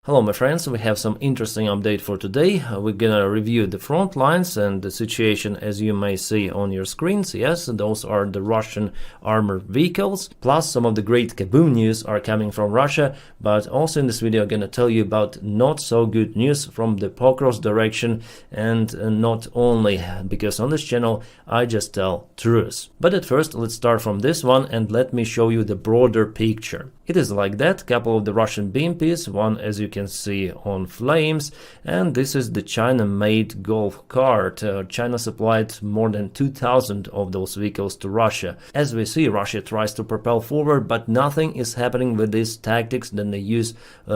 Hello my friends, we have some interesting update for today. We're gonna review the front lines and the situation as you may see on your screens. Yes, those are the Russian armored vehicles, plus some of the great kaboom news are coming from Russia, but also in this video I'm gonna tell you about not so good news from the Pokrovsk direction, and not only, because on this channel I just tell truths. But at first let's start from this one and let me show you the broader picture. It is like that, couple of the Russian BMPs, one as you can see on flames, and this is the China-made golf cart. China supplied more than 2,000 of those vehicles to Russia. As we see, Russia tries to propel forward, but nothing is happening with these tactics. Then they use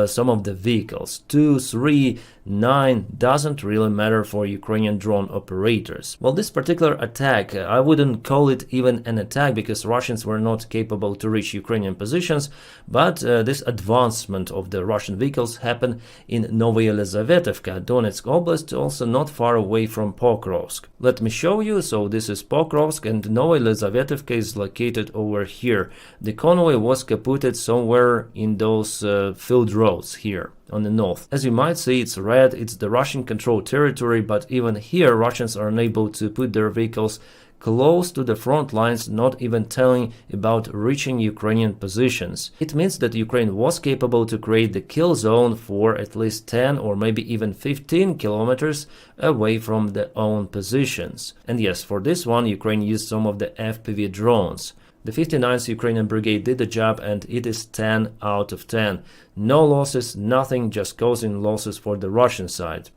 some of the vehicles. 2, 3, 9 doesn't really matter for Ukrainian drone operators. Well, this particular attack, I wouldn't call it even an attack because Russians were not capable to reach Ukrainian positions, but this advancement of the Russian vehicles happened in Novoyelizavetovka, Donetsk Oblast, also not far away from Pokrovsk. Let me show you. So this is Pokrovsk and Novoyelizavetovka is located over here. The convoy was kaputted somewhere in those field roads here on the north. As you might see, it's red, it's the Russian controlled territory, but even here Russians are unable to put their vehicles close to the front lines, not even telling about reaching Ukrainian positions. It means that Ukraine was capable to create the kill zone for at least 10 or maybe even 15 kilometers away from their own positions. And yes, for this one Ukraine used some of the FPV drones. The 59th Ukrainian Brigade did the job and it is 10 out of 10. No losses, nothing, just causing losses for the Russian side.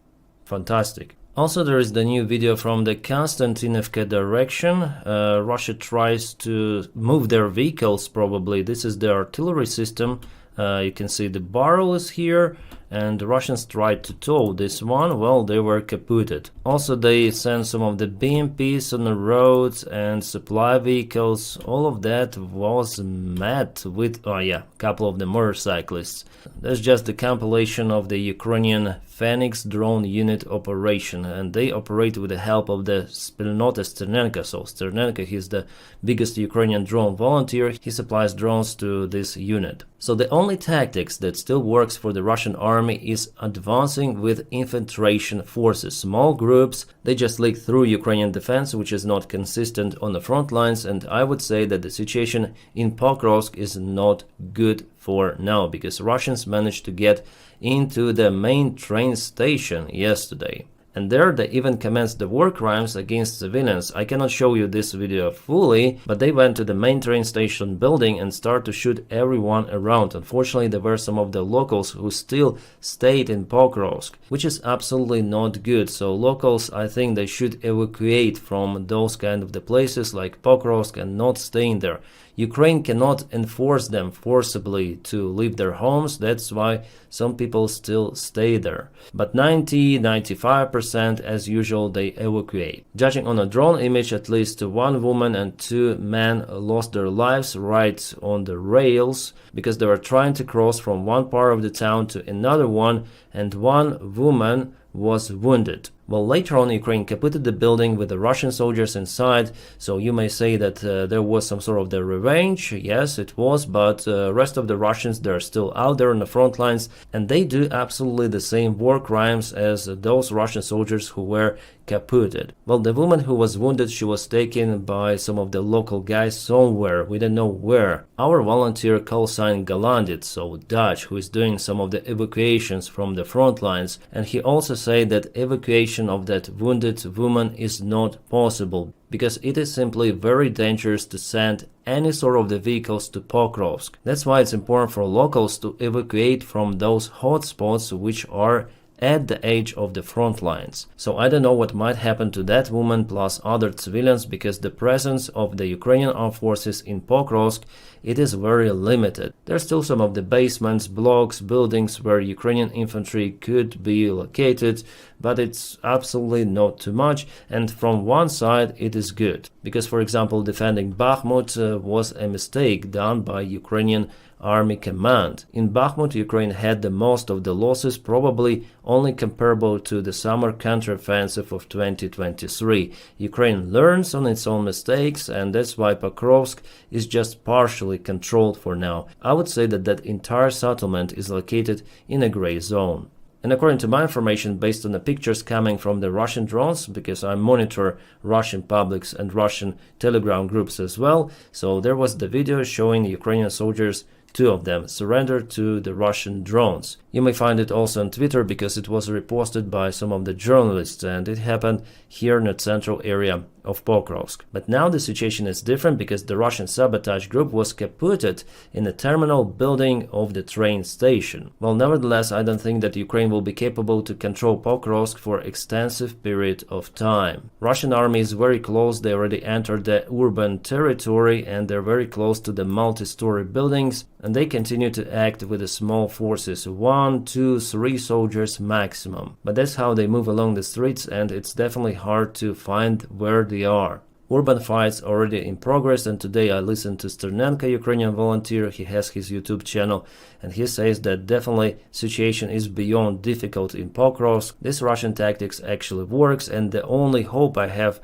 Fantastic. Also, there is the new video from the Konstantinovka direction. Russia tries to move their vehicles probably. This is the artillery system. You can see the barrel is here, and the Russians tried to tow this one. Well, they were kaputted. Also, they sent some of the BMPs on the roads and supply vehicles. All of that was met with, oh yeah, a couple of the motorcyclists. That's just the compilation of the Ukrainian Phoenix drone unit operation, and they operate with the help of the Spilnota Sternenko. So Sternenko, he's the biggest Ukrainian drone volunteer. He supplies drones to this unit. So the only tactics that still works for the Russian army is advancing with infiltration forces. Small groups, they just leak through Ukrainian defense, which is not consistent on the front lines, and I would say that the situation in Pokrovsk is not good for now, because Russians managed to get into the main train station yesterday. And there they even commenced the war crimes against civilians. I cannot show you this video fully, but they went to the main train station building and started to shoot everyone around. Unfortunately, there were some of the locals who still stayed in Pokrovsk, which is absolutely not good. So locals, I think they should evacuate from those kind of the places like Pokrovsk and not staying there. Ukraine cannot enforce them forcibly to leave their homes, that's why some people still stay there. But 90–95% as usual they evacuate. Judging on a drone image, at least one woman and 2 men lost their lives right on the rails because they were trying to cross from one part of the town to another one, and one woman was wounded. Well, later on Ukraine kaputted the building with the Russian soldiers inside, so you may say that there was some sort of the revenge. Yes, it was, but rest of the Russians, they're still out there on the front lines, and they do absolutely the same war crimes as those Russian soldiers who were kaputted. Well, the woman who was wounded, she was taken by some of the local guys somewhere, we don't know where. Our volunteer call sign Galandit, so Dutch, who is doing some of the evacuations from the front lines, and he also said that evacuation of that wounded woman is not possible because it is simply very dangerous to send any sort of the vehicles to Pokrovsk. That's why it's important for locals to evacuate from those hotspots which are at the edge of the front lines. So I don't know what might happen to that woman plus other civilians, because the presence of the Ukrainian armed forces in Pokrovsk, it is very limited. There's still some of the basements, blocks, buildings where Ukrainian infantry could be located, but it's absolutely not too much, and from one side it is good, because for example defending Bakhmut was a mistake done by Ukrainian Army Command. In Bakhmut, Ukraine had the most of the losses, probably only comparable to the summer counteroffensive of 2023. Ukraine learns on its own mistakes, and that's why Pokrovsk is just partially controlled for now. I would say that that entire settlement is located in a gray zone. And according to my information, based on the pictures coming from the Russian drones, because I monitor Russian publics and Russian Telegram groups as well, so there was the video showing Ukrainian soldiers, 2 of them, surrendered to the Russian drones. You may find it also on Twitter because it was reposted by some of the journalists, and it happened here in the central area of Pokrovsk. But now the situation is different because the Russian sabotage group was captured in the terminal building of the train station. Well, nevertheless, I don't think that Ukraine will be capable to control Pokrovsk for extensive period of time. Russian army is very close, they already entered the urban territory and they're very close to the multi-story buildings, and they continue to act with the small forces, 1, 2, 3 soldiers maximum. But that's how they move along the streets, and it's definitely hard to find where they are. Urban fights already in progress, and today I listened to Sternenko, Ukrainian volunteer. He has his YouTube channel, and he says that definitely situation is beyond difficult in Pokrovsk. This Russian tactics actually works, and the only hope I have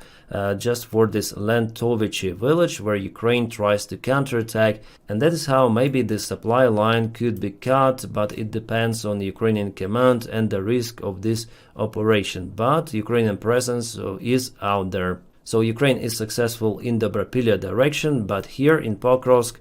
just for this Lentovichi village where Ukraine tries to counterattack, and that is how maybe the supply line could be cut, but it depends on the Ukrainian command and the risk of this operation. But Ukrainian presence is out there. So Ukraine is successful in the Dobropilya direction, but here in Pokrovsk,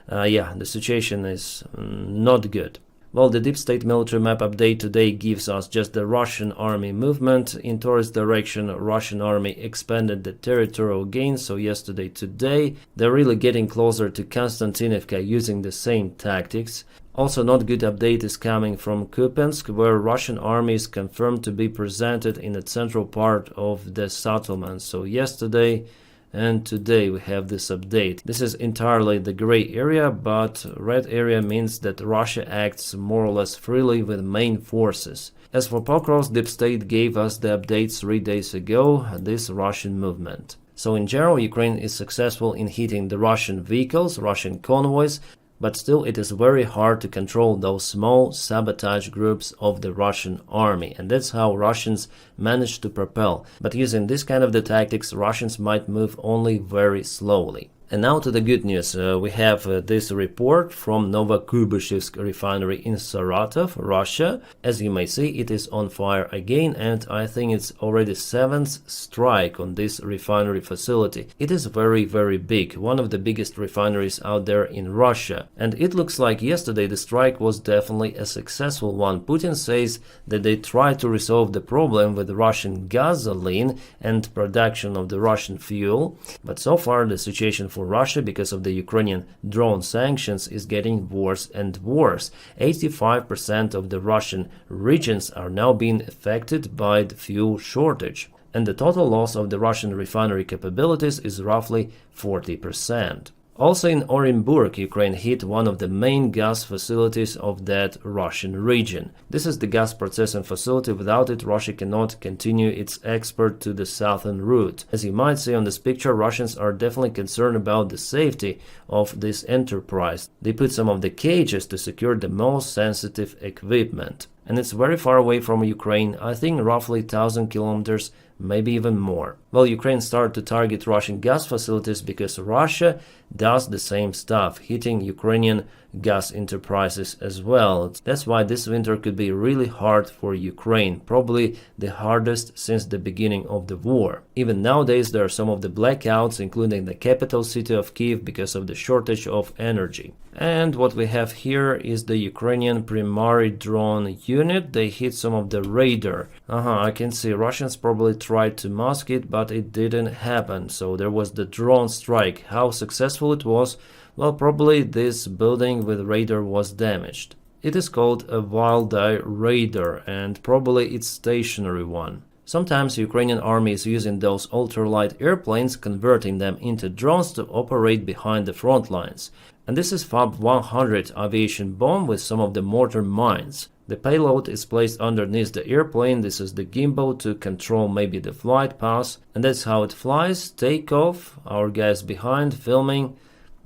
the situation is not good. Well, the Deep State military map update today gives us just the Russian army movement in towards direction. Russian army expanded the territorial gains, so yesterday, today, they're really getting closer to Konstantinivka using the same tactics. Also, not good update is coming from Kupiansk, where Russian army is confirmed to be presented in the central part of the settlement. So yesterday and today we have this update. This is entirely the gray area, but red area means that Russia acts more or less freely with main forces. As for Pokrovsk, Deep State gave us the updates 3 days ago, this Russian movement. So in general, Ukraine is successful in hitting the Russian vehicles, Russian convoys, but still it is very hard to control those small sabotage groups of the Russian army, and that's how Russians manage to propel. But using this kind of the tactics, Russians might move only very slowly. And now to the good news. We have this report from Novokubashevsk refinery in Saratov, Russia. As you may see, it is on fire again, and I think it's already 7th strike on this refinery facility. It is very, very big, one of the biggest refineries out there in Russia. And it looks like yesterday the strike was definitely a successful one. Putin says that they tried to resolve the problem with Russian gasoline and production of the Russian fuel, but so far the situation for Russia, because of the Ukrainian drone sanctions, is getting worse and worse. 85% of the Russian regions are now being affected by the fuel shortage, and the total loss of the Russian refinery capabilities is roughly 40%. Also in Orenburg, Ukraine hit one of the main gas facilities of that Russian region. This is the gas processing facility. Without it, Russia cannot continue its export to the southern route. As you might see on this picture, Russians are definitely concerned about the safety of this enterprise. They put some of the cages to secure the most sensitive equipment. And it's very far away from Ukraine, I think roughly 1,000 kilometers, maybe even more. Well, Ukraine started to target Russian gas facilities because Russia does the same stuff, hitting Ukrainian gas enterprises as well. That's why this winter could be really hard for Ukraine, probably the hardest since the beginning of the war. Even nowadays there are some of the blackouts, including the capital city of Kyiv, because of the shortage of energy. And what we have here is the Ukrainian primary drone unit. They hit some of the radar. I can see Russians probably tried to mask it, but it didn't happen. So there was the drone strike. How successful it was? Well, probably this building with radar was damaged. It is called a wild-eye radar, and probably it's stationary one. Sometimes Ukrainian army is using those ultralight airplanes, converting them into drones to operate behind the front lines. And this is FAB 100 aviation bomb with some of the mortar mines. The payload is placed underneath the airplane. This is the gimbal to control maybe the flight path, and that's how it flies. Take off, our guys behind filming,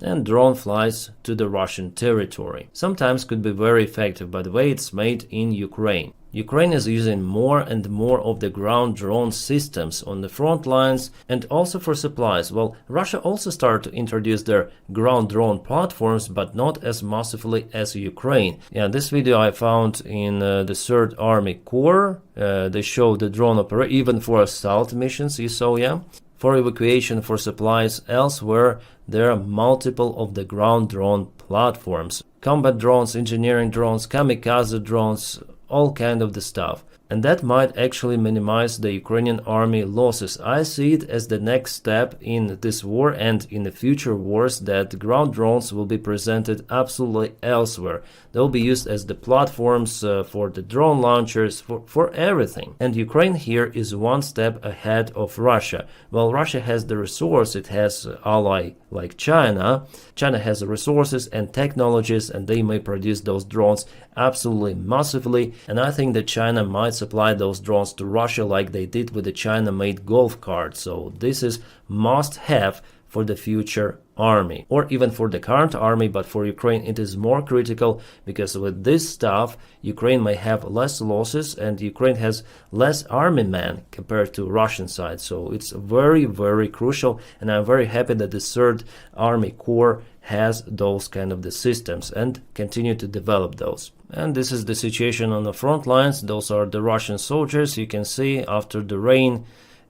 and drone flies to the Russian territory. Sometimes could be very effective, by the way, it's made in Ukraine. Ukraine is using more and more of the ground drone systems on the front lines and also for supplies. Well, Russia also started to introduce their ground drone platforms, but not as massively as Ukraine. Yeah, this video I found in the 3rd Army Corps. They show the drone operation, even for assault missions, you saw, yeah? For evacuation for supplies elsewhere, there are multiple of the ground drone platforms. Combat drones, engineering drones, kamikaze drones, all kind of the stuff. And that might actually minimize the Ukrainian army losses. I see it as the next step in this war and in the future wars that ground drones will be presented absolutely elsewhere. They'll be used as the platforms for the drone launchers, for everything. And Ukraine here is one step ahead of Russia. Well, Russia has the resource, it has ally like China. China has the resources and technologies, and they may produce those drones absolutely massively. And I think that China might supply those drones to Russia like they did with the China-made golf cart. So this is must-have for the future army, or even for the current army, but for Ukraine it is more critical because with this stuff Ukraine may have less losses and Ukraine has less army men compared to Russian side. So it's very, very crucial, and I'm very happy that the 3rd Army Corps has those kind of the systems and continue to develop those. And this is the situation on the front lines. Those are the Russian soldiers. You can see after the rain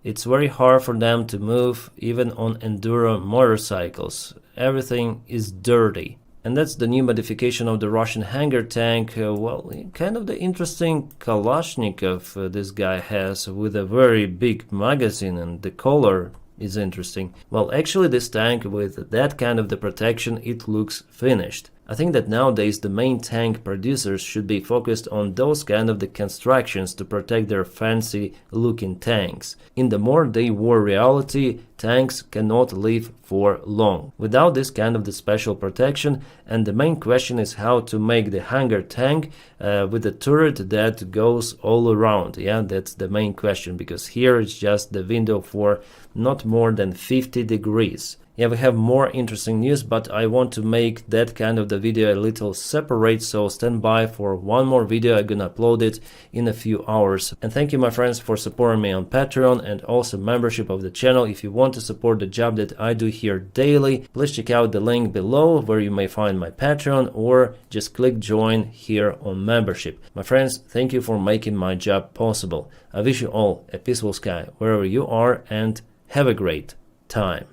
it's very hard for them to move, even on enduro motorcycles. Everything is dirty. And that's the new modification of the Russian hangar tank. Well, kind of the interesting Kalashnikov this guy has with a very big magazine, and the color is interesting. Well, actually this tank with that kind of the protection, it looks finished. I think that nowadays the main tank producers should be focused on those kind of the constructions to protect their fancy looking tanks. In the modern day war reality, tanks cannot live for long without this kind of the special protection, and the main question is how to make the hangar tank with a turret that goes all around. Yeah, that's the main question, because here it's just the window for not more than 50 degrees. Yeah, we have more interesting news, but I want to make that kind of the video a little separate, so stand by for one more video. I'm gonna upload it in a few hours. And thank you, my friends, for supporting me on Patreon and also membership of the channel. If you want to support the job that I do here daily, please check out the link below where you may find my Patreon, or just click join here on membership. My friends, thank you for making my job possible. I wish you all a peaceful sky wherever you are, and have a great time.